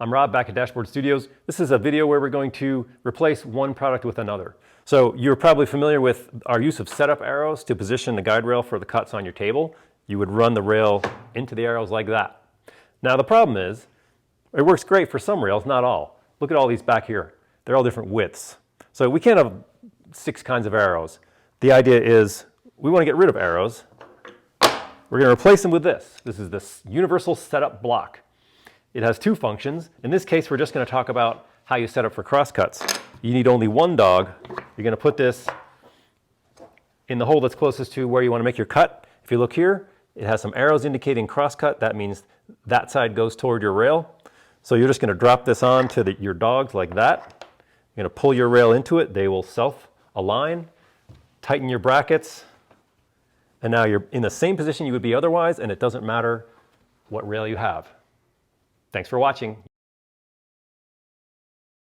I'm Rob back at Dashboard Studios. This is a video where we're going to replace one product with another. So you're probably familiar with our use of setup arrows to position the guide rail for the cuts on your table. You would run the rail into the arrows like that. Now the problem is, it works great for some rails, not all. Look at all these back here. They're all different widths. So we can't have 6 kinds of arrows. The idea is we want to get rid of arrows. We're going to replace them with this. This is this universal setup block. It has 2 functions. In this case, we're just going to talk about how you set up for crosscuts. You need only one dog. You're going to put this in the hole that's closest to where you want to make your cut. If you look here, it has some arrows indicating crosscut. That means that side goes toward your rail. So you're just going to drop this on to your dogs like that. You're going to pull your rail into it. They will self-align. Tighten your brackets. And now you're in the same position you would be otherwise, and it doesn't matter what rail you have. Thanks for watching.